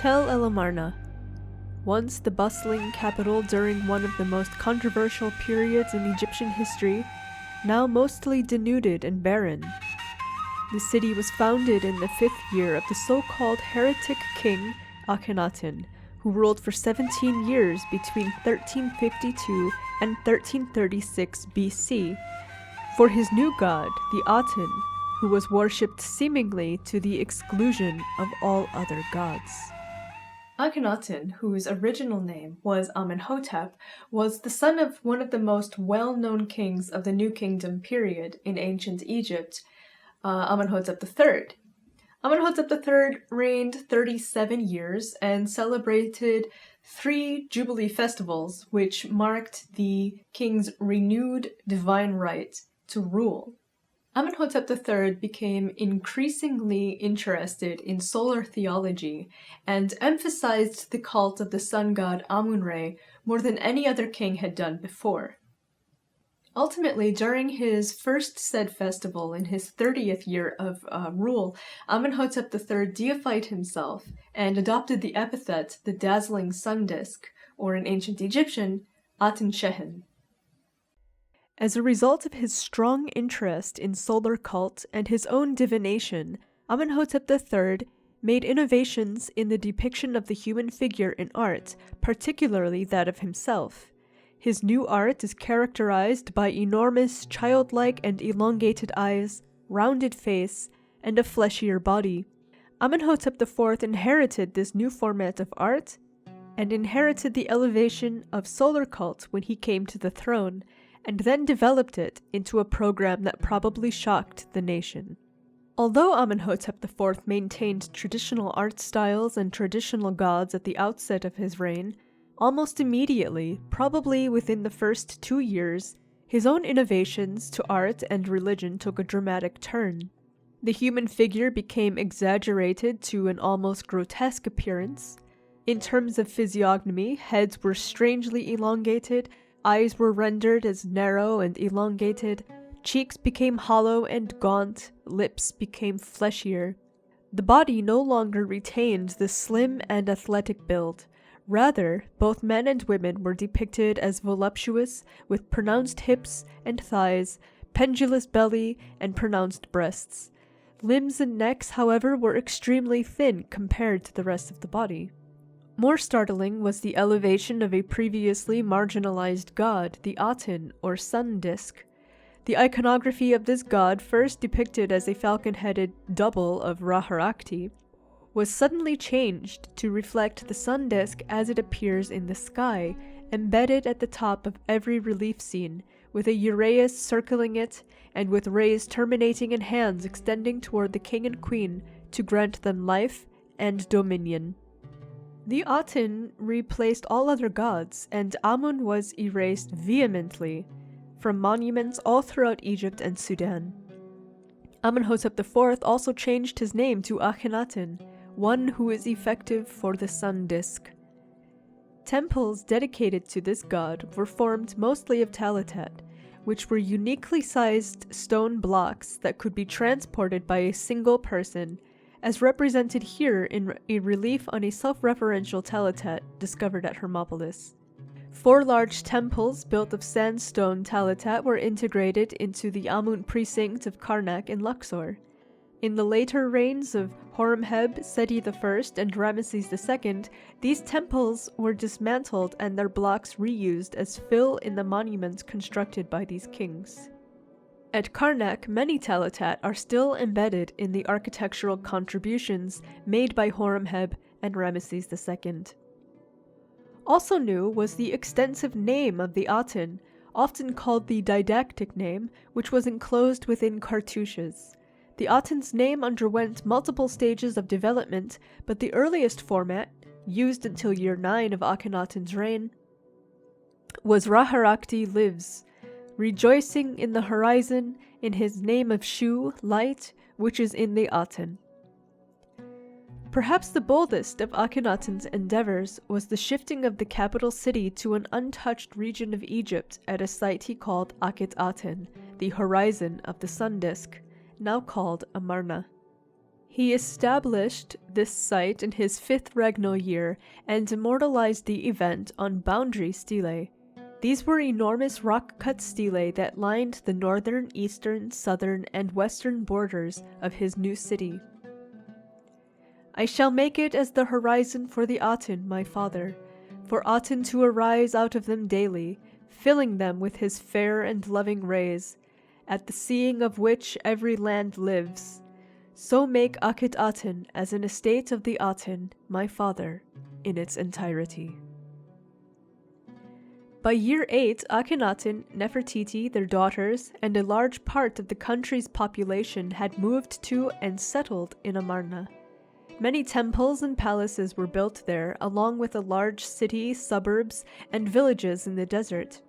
Tel El Amarna. Once the bustling capital during one of the most controversial periods in Egyptian history, now mostly denuded and barren. The city was founded in the 5th year of the so-called heretic king Akhenaten, who ruled for 17 years between 1352 and 1336 BC, for his new god, the Aten, who was worshipped seemingly to the exclusion of all other gods. Akhenaten, whose original name was Amenhotep, was the son of one of the most well-known kings of the New Kingdom period in ancient Egypt, Amenhotep III. Amenhotep III reigned 37 years and celebrated 3 Jubilee festivals, which marked the king's renewed divine right to rule. Amenhotep III became increasingly interested in solar theology and emphasized the cult of the sun god Amun-Re more than any other king had done before. Ultimately, during his first said festival in his 30th year of rule, Amenhotep III deified himself and adopted the epithet the dazzling sun disk, or in ancient Egyptian, Aten Shehen. As a result of his strong interest in solar cult and his own divination, Amenhotep III made innovations in the depiction of the human figure in art, particularly that of himself. His new art is characterized by enormous, childlike and elongated eyes, rounded face, and a fleshier body. Amenhotep IV inherited this new format of art and inherited the elevation of solar cult when he came to the throne, and then developed it into a program that probably shocked the nation. Although Amenhotep IV maintained traditional art styles and traditional gods at the outset of his reign, almost immediately, probably within the first 2 years, his own innovations to art and religion took a dramatic turn. The human figure became exaggerated to an almost grotesque appearance. In terms of physiognomy, heads were strangely elongated, eyes were rendered as narrow and elongated, cheeks became hollow and gaunt, lips became fleshier. The body no longer retained the slim and athletic build. Rather, both men and women were depicted as voluptuous, with pronounced hips and thighs, pendulous belly, and pronounced breasts. Limbs and necks, however, were extremely thin compared to the rest of the body. More startling was the elevation of a previously marginalized god, the Aten, or sun disk. The iconography of this god, first depicted as a falcon-headed double of Ra-Harakti, was suddenly changed to reflect the sun disk as it appears in the sky, embedded at the top of every relief scene, with a uraeus circling it, and with rays terminating in hands extending toward the king and queen to grant them life and dominion. The Aten replaced all other gods, and Amun was erased vehemently from monuments all throughout Egypt and Sudan. Amenhotep IV also changed his name to Akhenaten, one who is effective for the sun disk. Temples dedicated to this god were formed mostly of talatat, which were uniquely sized stone blocks that could be transported by a single person, as represented here in a relief on a self-referential talatat discovered at Hermopolis. 4 large temples built of sandstone talatat were integrated into the Amun precinct of Karnak in Luxor. In the later reigns of Horemheb, Seti I, and Ramesses II, these temples were dismantled and their blocks reused as fill in the monuments constructed by these kings. At Karnak, many talatat are still embedded in the architectural contributions made by Horemheb and Ramesses II. Also new was the extensive name of the Aten, often called the didactic name, which was enclosed within cartouches. The Aten's name underwent multiple stages of development, but the earliest format, used until year 9 of Akhenaten's reign, was Ra-Harakti lives, rejoicing in the horizon in his name of Shu, light, which is in the Aten. Perhaps the boldest of Akhenaten's endeavors was the shifting of the capital city to an untouched region of Egypt at a site he called Akhetaten, the horizon of the sun disk, now called Amarna. He established this site in his 5th regnal year and immortalized the event on boundary stelae. These were enormous rock-cut stelae that lined the northern, eastern, southern, and western borders of his new city. I shall make it as the horizon for the Aten, my father, for Aten to arise out of them daily, filling them with his fair and loving rays, at the seeing of which every land lives. So make Akhenaten as an estate of the Aten, my father, in its entirety. By year 8, Akhenaten, Nefertiti, their daughters, and a large part of the country's population had moved to and settled in Amarna. Many temples and palaces were built there, along with a large city, suburbs, and villages in the desert.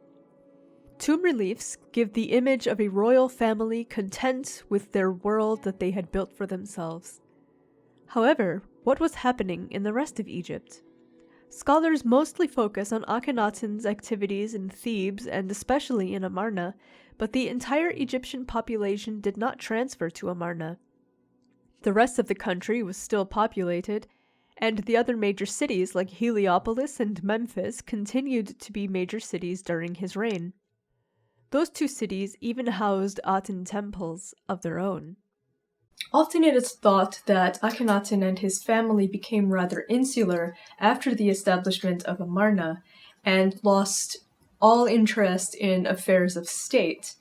Tomb reliefs give the image of a royal family content with their world that they had built for themselves. However, what was happening in the rest of Egypt? Scholars mostly focus on Akhenaten's activities in Thebes and especially in Amarna, but the entire Egyptian population did not transfer to Amarna. The rest of the country was still populated, and the other major cities like Heliopolis and Memphis continued to be major cities during his reign. Those two cities even housed Aten temples of their own. Often it is thought that Akhenaten and his family became rather insular after the establishment of Amarna and lost all interest in affairs of state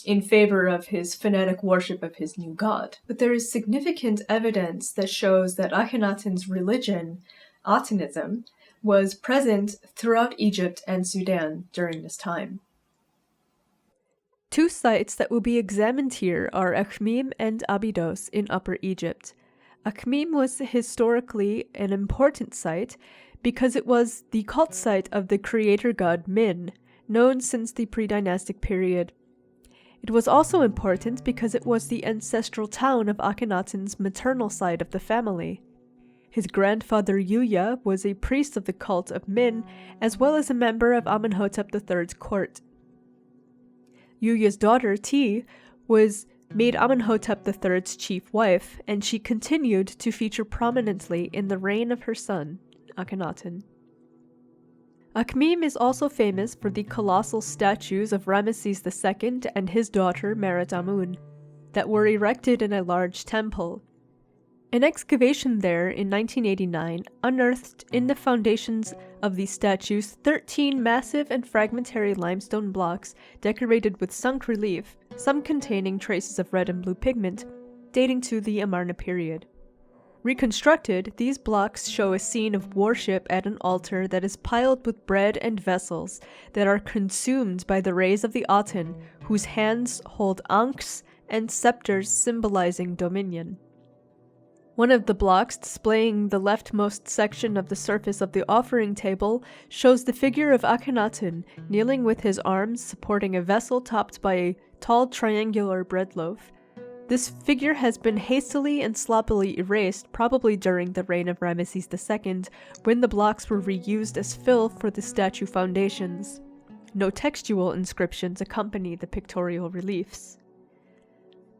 in favor of his fanatic worship of his new god. But there is significant evidence that shows that Akhenaten's religion, Atenism, was present throughout Egypt and Sudan during this time. Two sites that will be examined here are Akhmim and Abidos in Upper Egypt. Akhmim was historically an important site because it was the cult site of the creator god Min, known since the pre-dynastic period. It was also important because it was the ancestral town of Akhenaten's maternal side of the family. His grandfather Yuya was a priest of the cult of Min, as well as a member of Amenhotep III's court. Yuya's daughter Ti was made Amenhotep III's chief wife, and she continued to feature prominently in the reign of her son, Akhenaten. Akhmim is also famous for the colossal statues of Ramesses II and his daughter Merit Amun that were erected in a large temple. An excavation there in 1989 unearthed in the foundations of these statues 13 massive and fragmentary limestone blocks decorated with sunk relief, some containing traces of red and blue pigment, dating to the Amarna period. Reconstructed, these blocks show a scene of worship at an altar that is piled with bread and vessels that are consumed by the rays of the Aten, whose hands hold ankhs and scepters symbolizing dominion. One of the blocks, displaying the leftmost section of the surface of the offering table, shows the figure of Akhenaten kneeling with his arms supporting a vessel topped by a tall triangular bread loaf. This figure has been hastily and sloppily erased, probably during the reign of Ramesses II, when the blocks were reused as fill for the statue foundations. No textual inscriptions accompany the pictorial reliefs.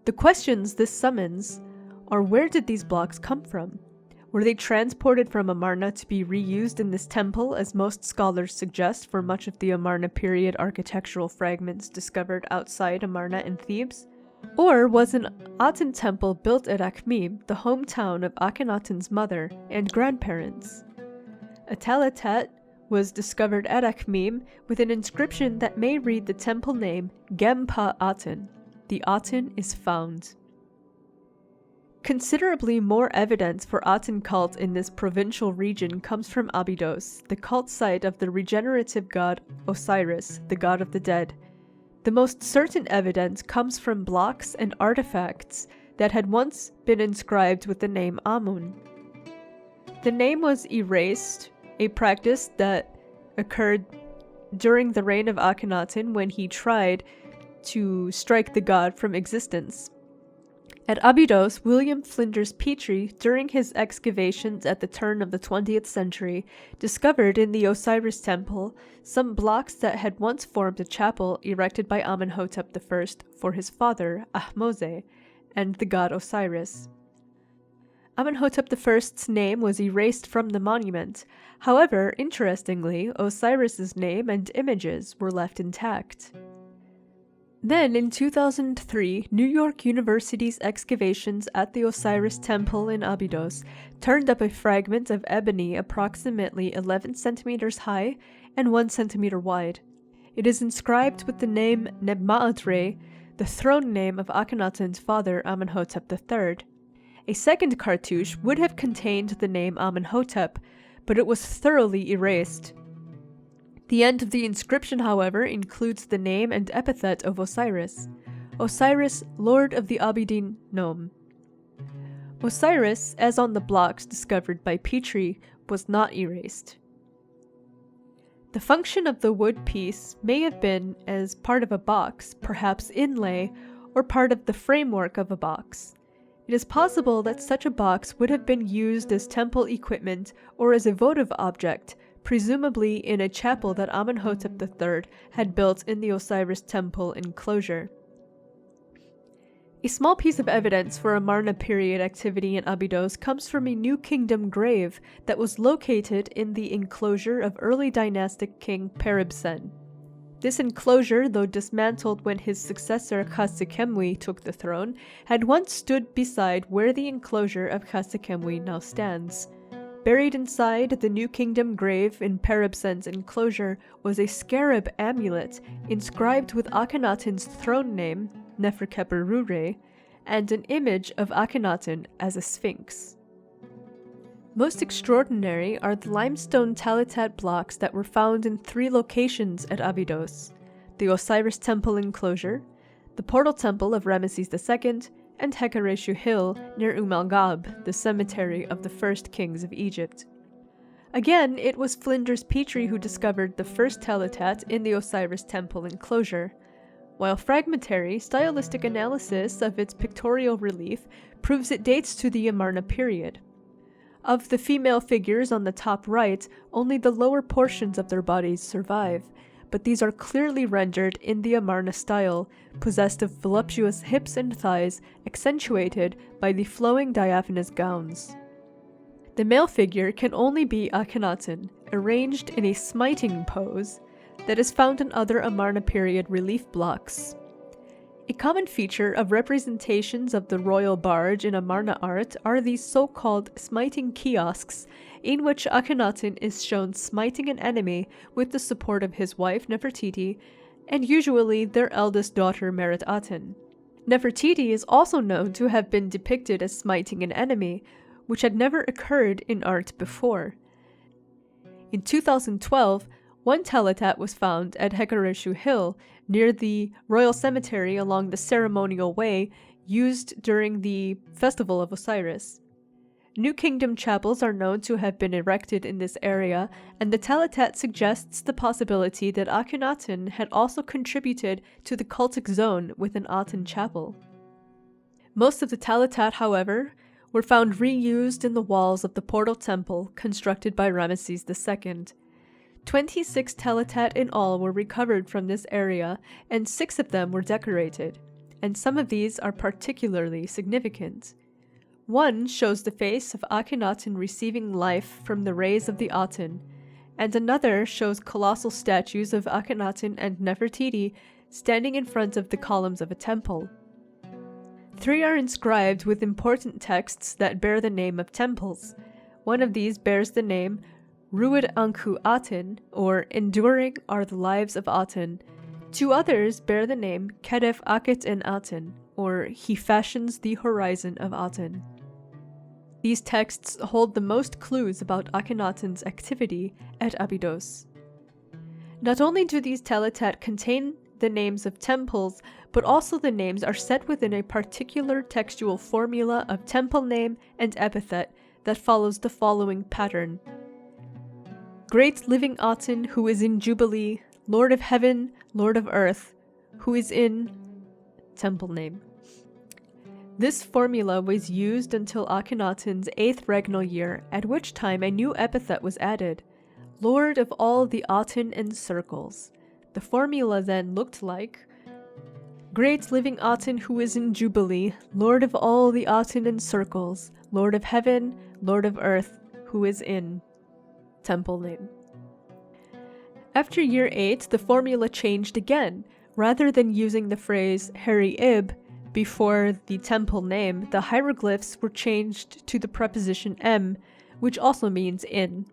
The questions this summons are: where did these blocks come from? Were they transported from Amarna to be reused in this temple, as most scholars suggest for much of the Amarna period architectural fragments discovered outside Amarna and Thebes? Or was an Aten temple built at Akhmim, the hometown of Akhenaten's mother and grandparents? A talatat was discovered at Akhmim with an inscription that may read the temple name Gempa Aten. The Aten is found. Considerably more evidence for Aten cult in this provincial region comes from Abidos, the cult site of the regenerative god Osiris, the god of the dead. The most certain evidence comes from blocks and artifacts that had once been inscribed with the name Amun. The name was erased, a practice that occurred during the reign of Akhenaten when he tried to strike the god from existence. At Abydos, William Flinders Petrie, during his excavations at the turn of the 20th century, discovered in the Osiris temple some blocks that had once formed a chapel erected by Amenhotep I for his father, Ahmose, and the god Osiris. Amenhotep I's name was erased from the monument. However, interestingly, Osiris's name and images were left intact. Then, in 2003, New York University's excavations at the Osiris Temple in Abydos turned up a fragment of ebony approximately 11 centimeters high and 1 centimeter wide. It is inscribed with the name Nebma'adre, the throne name of Akhenaten's father Amenhotep III. A second cartouche would have contained the name Amenhotep, but it was thoroughly erased. The end of the inscription, however, includes the name and epithet of Osiris. Osiris, Lord of the Abidin Nome. Osiris, as on the blocks discovered by Petrie, was not erased. The function of the wood piece may have been as part of a box, perhaps inlay, or part of the framework of a box. It is possible that such a box would have been used as temple equipment or as a votive object, presumably in a chapel that Amenhotep III had built in the Osiris temple enclosure. A small piece of evidence for Amarna period activity in Abidos comes from a New Kingdom grave that was located in the enclosure of early dynastic king Peribsen. This enclosure, though dismantled when his successor Khâsekhemoui took the throne, had once stood beside where the enclosure of Khâsekhemoui now stands. Buried inside the New Kingdom grave in Peribsen's enclosure was a scarab amulet inscribed with Akhenaten's throne name, Neferkheperure, and an image of Akhenaten as a sphinx. Most extraordinary are the limestone talitat blocks that were found in 3 locations at Abydos: the Osiris Temple enclosure, the Portal Temple of Ramesses II, and Hekareshu Hill near Al Ghab, the cemetery of the first kings of Egypt. Again, it was Flinders Petrie who discovered the first talitat in the Osiris Temple enclosure, while fragmentary, stylistic analysis of its pictorial relief proves it dates to the Amarna period. Of the female figures on the top right, only the lower portions of their bodies survive, but these are clearly rendered in the Amarna style, possessed of voluptuous hips and thighs, accentuated by the flowing diaphanous gowns. The male figure can only be Akhenaten, arranged in a smiting pose that is found in other Amarna period relief blocks. A common feature of representations of the royal barge in Amarna art are these so-called smiting kiosks, in which Akhenaten is shown smiting an enemy with the support of his wife Nefertiti, and usually their eldest daughter Aten. Nefertiti is also known to have been depicted as smiting an enemy, which had never occurred in art before. In 2012, one talitat was found at Hekareshu Hill, near the royal cemetery along the ceremonial way used during the Festival of Osiris. New Kingdom chapels are known to have been erected in this area, and the talitat suggests the possibility that Akhenaten had also contributed to the cultic zone with an Aten chapel. Most of the talitat, however, were found reused in the walls of the Portal Temple constructed by Ramesses II. 26 talitat in all were recovered from this area, and 6 of them were decorated, and some of these are particularly significant. One shows the face of Akhenaten receiving life from the rays of the Aten, and another shows colossal statues of Akhenaten and Nefertiti standing in front of the columns of a temple. 3 are inscribed with important texts that bear the name of temples. One of these bears the name Rued Anku Aten, or Enduring are the Lives of Aten. 2 others bear the name Kedef Akhet en Aten, or He Fashions the Horizon of Aten. These texts hold the most clues about Akhenaten's activity at Abydos. Not only do these talitat contain the names of temples, but also the names are set within a particular textual formula of temple name and epithet that follows the following pattern. Great living Aten, who is in Jubilee, Lord of Heaven, Lord of Earth, who is in temple name. This formula was used until Akhenaten's 8th regnal year, at which time a new epithet was added, Lord of all the Aten encircles. The formula then looked like Great living Aten, who is in Jubilee, Lord of all the Aten encircles, Lord of heaven, Lord of earth, who is in. Temple name. After year 8, the formula changed again. Rather than using the phrase Heri-ib before the temple name, the hieroglyphs were changed to the preposition em, which also means in.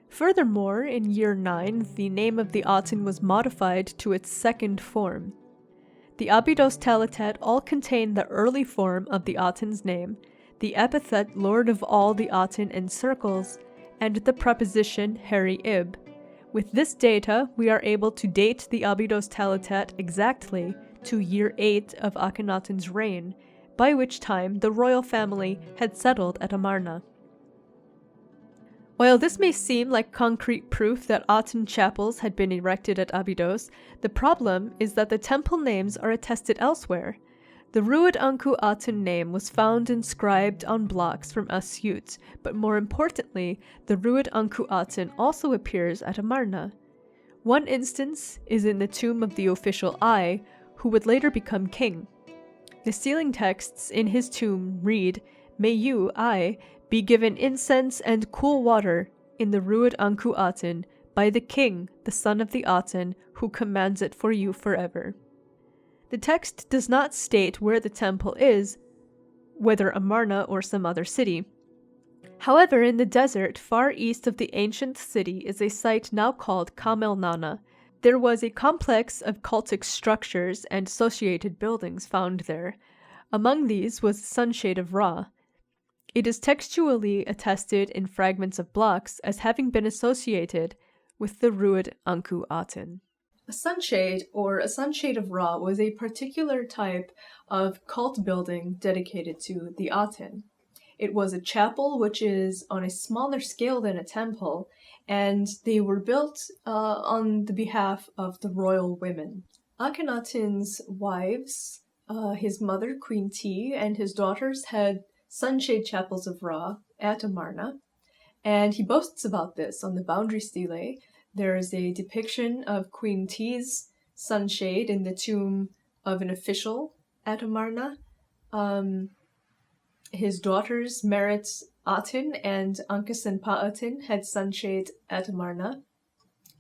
Furthermore, in year 9, the name of the Aten was modified to its second form. The Abidos Talatat all contain the early form of the Aten's name, the epithet Lord of all the Aten encircles, and the preposition Heri-ib. With this data, we are able to date the Abidos Talatat exactly to year 8 of Akhenaten's reign, by which time the royal family had settled at Amarna. While this may seem like concrete proof that Aten chapels had been erected at Abydos, the problem is that the temple names are attested elsewhere. The Ruud Anku Aten name was found inscribed on blocks from Asyut, but more importantly, the Ruud Anku Aten also appears at Amarna. One instance is in the tomb of the official Ai, who would later become king. The ceiling texts in his tomb read, "May you, Ai, be given incense and cool water in the Ruud Anku Aten by the king, the son of the Aten, who commands it for you forever." The text does not state where the temple is, whether Amarna or some other city. However, in the desert far east of the ancient city is a site now called Kamel Nana. There was a complex of cultic structures and associated buildings found there. Among these was the sunshade of Ra. It is textually attested in fragments of blocks as having been associated with the Ruud Anku Aten. A sunshade, or a sunshade of Ra, was a particular type of cult building dedicated to the Aten. It was a chapel which is on a smaller scale than a temple, and they were built on the behalf of the royal women. Akhenaten's wives, his mother, Queen Ti, and his daughters had sunshade chapels of Ra at Amarna, and he boasts about this on the boundary stele. There is a depiction of Queen Ti's sunshade in the tomb of an official at Amarna. His daughters, Merit Aten and Ankesenpa Aten, had sunshade at Amarna.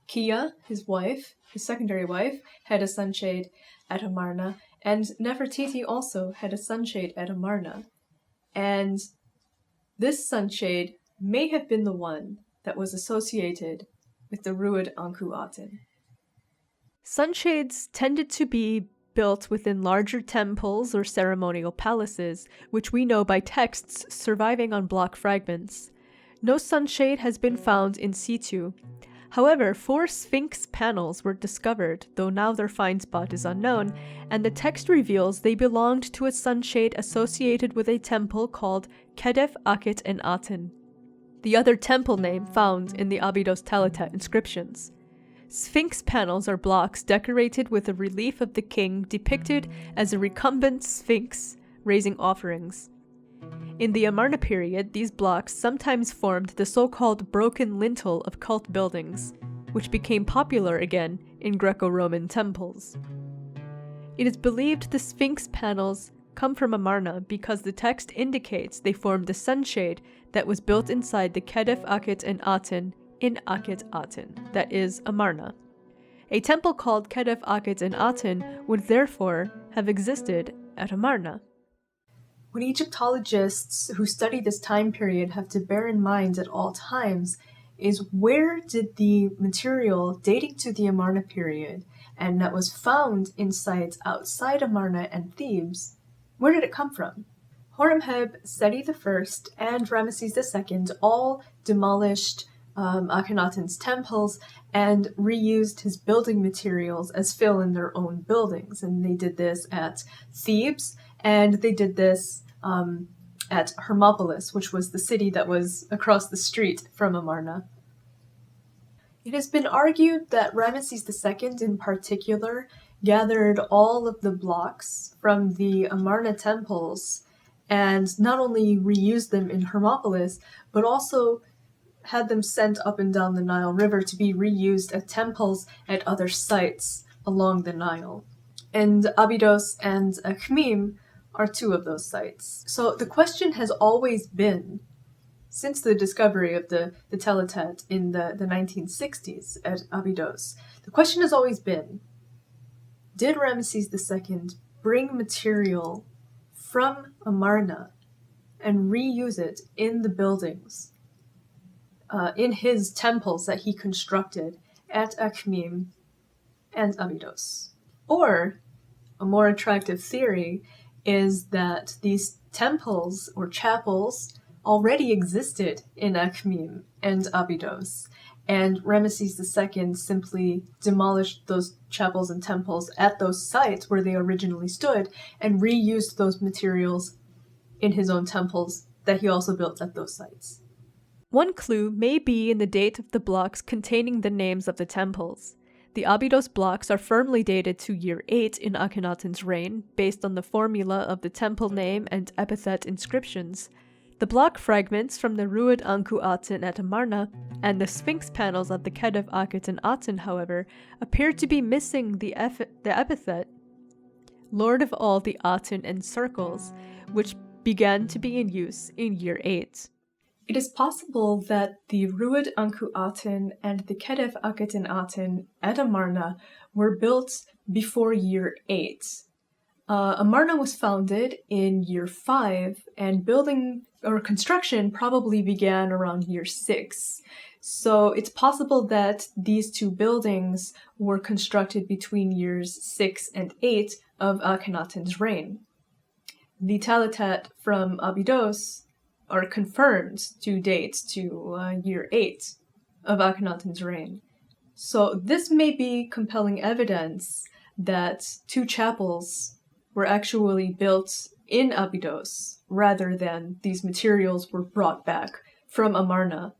Kia, his wife, his secondary wife, had a sunshade at Amarna, and Nefertiti also had a sunshade at Amarna. And this sunshade may have been the one that was associated with the Ruud Anku Aten. Sunshades tended to be built within larger temples or ceremonial palaces, which we know by texts surviving on block fragments. No sunshade has been found in situ. However, 4 Sphinx panels were discovered, though now their find spot is unknown, and the text reveals they belonged to a sunshade associated with a temple called Kedef Akhet en Aten, the other temple name found in the Abydos Talatat inscriptions. Sphinx panels are blocks decorated with a relief of the king depicted as a recumbent sphinx raising offerings. In the Amarna period, these blocks sometimes formed the so-called broken lintel of cult buildings, which became popular again in Greco-Roman temples. It is believed the Sphinx panels come from Amarna because the text indicates they formed a sunshade that was built inside the Kedef Akhet en Aten in Akhet Aten, that is, Amarna. A temple called Kedef Akhet en Aten would therefore have existed at Amarna. What Egyptologists who study this time period have to bear in mind at all times is where did the material dating to the Amarna period, and that was found in sites outside Amarna and Thebes, where did it come from? Horemheb, Seti I, and Ramesses II all demolished Akhenaten's temples and reused his building materials as fill in their own buildings. And they did this at Thebes, and they did this at Hermopolis, which was the city that was across the street from Amarna. It has been argued that Ramesses II in particular gathered all of the blocks from the Amarna temples and not only reused them in Hermopolis, but also had them sent up and down the Nile River to be reused at temples at other sites along the Nile. And Abidos and Akhmim are two of those sites. So the question has always been, since the discovery of the teletet in the 1960s at Abydos, the question has always been, did Ramesses II bring material from Amarna and reuse it in the buildings, in his temples that he constructed at Akhmim and Abidos? Or, a more attractive theory is that these temples or chapels already existed in Akhmim and Abidos, and Ramesses II simply demolished those chapels and temples at those sites where they originally stood and reused those materials in his own temples that he also built at those sites. One clue may be in the date of the blocks containing the names of the temples. The Abidos blocks are firmly dated to year 8 in Akhenaten's reign, based on the formula of the temple name and epithet inscriptions. The block fragments from the Rued Anku Aten at Amarna and the Sphinx panels of the Khedive Akhenaten Aten, however, appear to be missing the epithet Lord of all the Aten encircles, which began to be in use in year 8. It is possible that the Rued Anku Aten and the Khedive Akhenaten Aten at Amarna were built before year 8. Amarna was founded in year 5, and building or construction probably began around year 6. So it's possible that these two buildings were constructed between years 6 and 8 of Akhenaten's reign. The Talatat from Abidos are confirmed to date to year 8 of Akhenaten's reign. So this may be compelling evidence that two chapels were actually built in Abydos, rather than these materials were brought back from Amarna,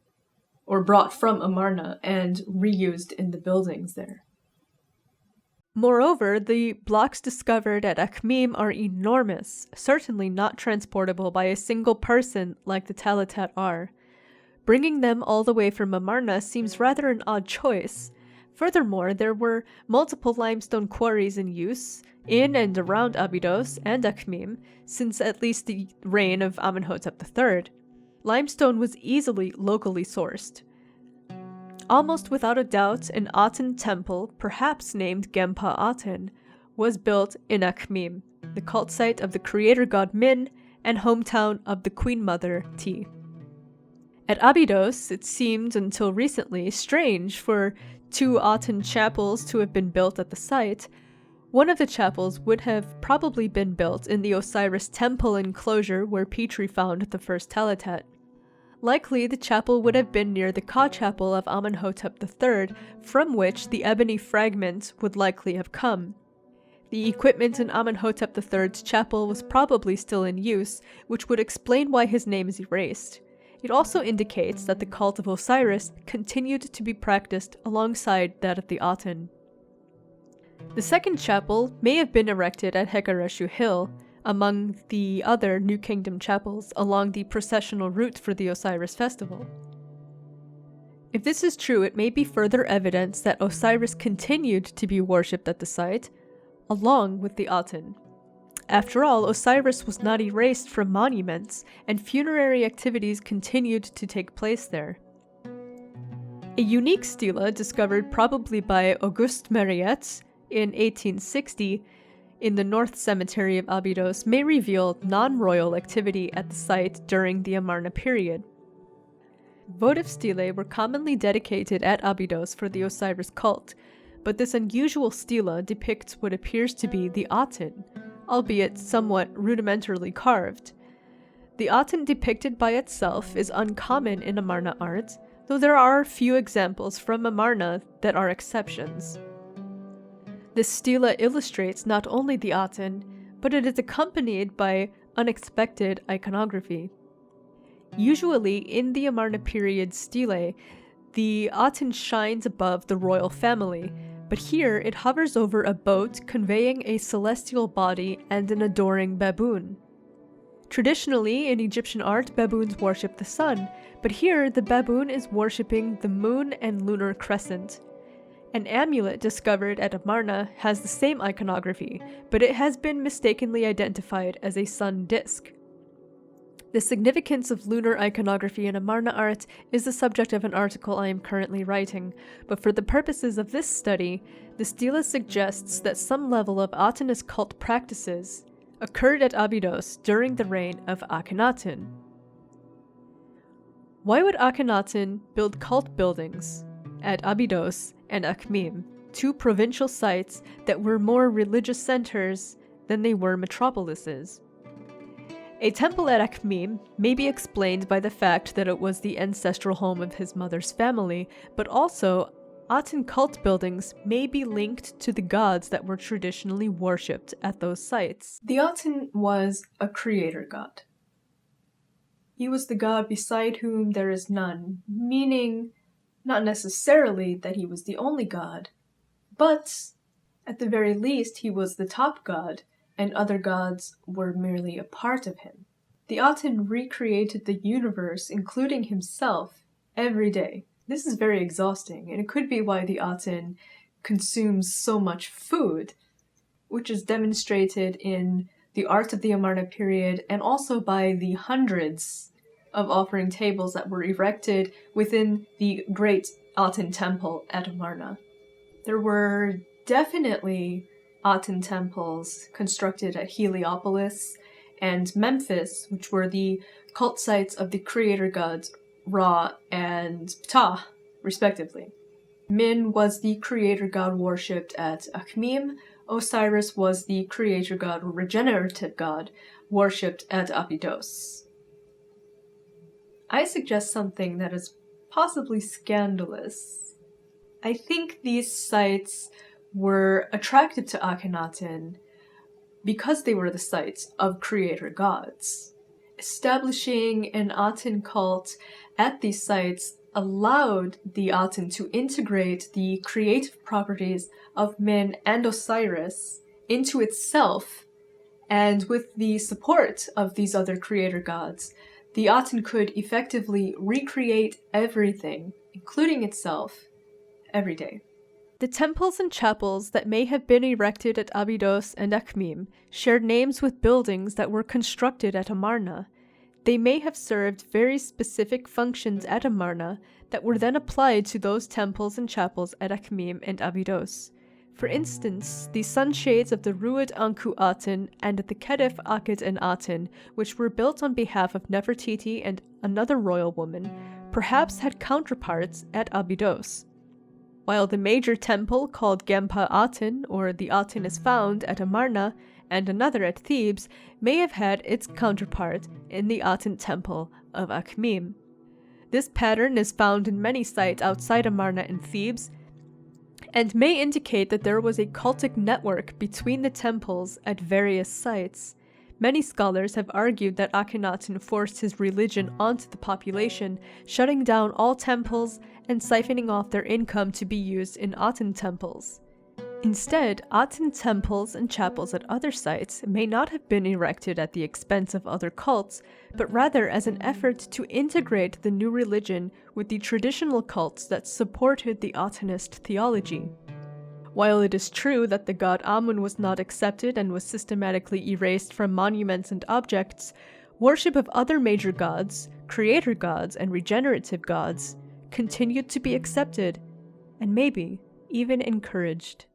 or brought from Amarna and reused in the buildings there. Moreover, the blocks discovered at Akhmim are enormous, certainly not transportable by a single person like the Talatat are. Bringing them all the way from Amarna seems rather an odd choice. Furthermore, there were multiple limestone quarries in use in and around Abydos and Akhmim since at least the reign of Amenhotep III. Limestone was easily locally sourced. Almost without a doubt, an Aten temple, perhaps named Gempa Aten, was built in Akhmim, the cult site of the creator god Min and hometown of the queen mother Ti. At Abydos, it seemed until recently strange for two Aten chapels to have been built at the site. One of the chapels would have probably been built in the Osiris temple enclosure where Petrie found the first Talatat. Likely, the chapel would have been near the Ka chapel of Amenhotep III, from which the ebony fragment would likely have come. The equipment in Amenhotep III's chapel was probably still in use, which would explain why his name is erased. It also indicates that the cult of Osiris continued to be practiced alongside that of the Aten. The second chapel may have been erected at Hekareshu Hill, among the other New Kingdom chapels along the processional route for the Osiris festival. If this is true, it may be further evidence that Osiris continued to be worshipped at the site, along with the Aten. After all, Osiris was not erased from monuments, and funerary activities continued to take place there. A unique stela discovered probably by Auguste Mariette in 1860 in the North Cemetery of Abydos may reveal non-royal activity at the site during the Amarna period. Votive stelae were commonly dedicated at Abydos for the Osiris cult, but this unusual stela depicts what appears to be the Aten, albeit somewhat rudimentarily carved. The Aten depicted by itself is uncommon in Amarna art, though there are few examples from Amarna that are exceptions. This stela illustrates not only the Aten, but it is accompanied by unexpected iconography. Usually, in the Amarna period stelae, the Aten shines above the royal family, but here it hovers over a boat conveying a celestial body and an adoring baboon. Traditionally, in Egyptian art, baboons worship the sun, but here the baboon is worshipping the moon and lunar crescent. An amulet discovered at Amarna has the same iconography, but it has been mistakenly identified as a sun disk. The significance of lunar iconography in Amarna art is the subject of an article I am currently writing, but for the purposes of this study, the stela suggests that some level of Atenist cult practices occurred at Abidos during the reign of Akhenaten. Why would Akhenaten build cult buildings at Abidos and Akhmim, two provincial sites that were more religious centers than they were metropolises? A temple at Akhmim may be explained by the fact that it was the ancestral home of his mother's family, but also Aten cult buildings may be linked to the gods that were traditionally worshipped at those sites. The Aten was a creator god. He was the god beside whom there is none, meaning not necessarily that he was the only god, but at the very least he was the top god, and other gods were merely a part of him. The Aten recreated the universe, including himself, every day. This is very exhausting, and it could be why the Aten consumes so much food, which is demonstrated in the art of the Amarna period and also by the hundreds of offering tables that were erected within the great Aten temple at Amarna. There were definitely Aten temples constructed at Heliopolis and Memphis, which were the cult sites of the creator gods Ra and Ptah, respectively. Min was the creator god worshipped at Akhmim. Osiris was the creator god or regenerative god worshipped at Abidos. I suggest something that is possibly scandalous. I think these sites were attractive to Akhenaten because they were the sites of creator gods. Establishing an Aten cult at these sites allowed the Aten to integrate the creative properties of Min and Osiris into itself, and with the support of these other creator gods, the Aten could effectively recreate everything, including itself, every day. The temples and chapels that may have been erected at Abidos and Akhmim shared names with buildings that were constructed at Amarna. They may have served very specific functions at Amarna that were then applied to those temples and chapels at Akhmim and Abidos. For instance, the sunshades of the Ruad Anku Aten and the Kedef Akhet and Aten, which were built on behalf of Nefertiti and another royal woman, perhaps had counterparts at Abidos. While the major temple called Gempa Aten, or the Aten is found at Amarna, and another at Thebes, may have had its counterpart in the Aten temple of Akhmim. This pattern is found in many sites outside Amarna and Thebes, and may indicate that there was a cultic network between the temples at various sites. Many scholars have argued that Akhenaten forced his religion onto the population, shutting down all temples and siphoning off their income to be used in Aten temples. Instead, Aten temples and chapels at other sites may not have been erected at the expense of other cults, but rather as an effort to integrate the new religion with the traditional cults that supported the Atenist theology. While it is true that the god Amun was not accepted and was systematically erased from monuments and objects, worship of other major gods, creator gods, and regenerative gods continued to be accepted, and maybe even encouraged.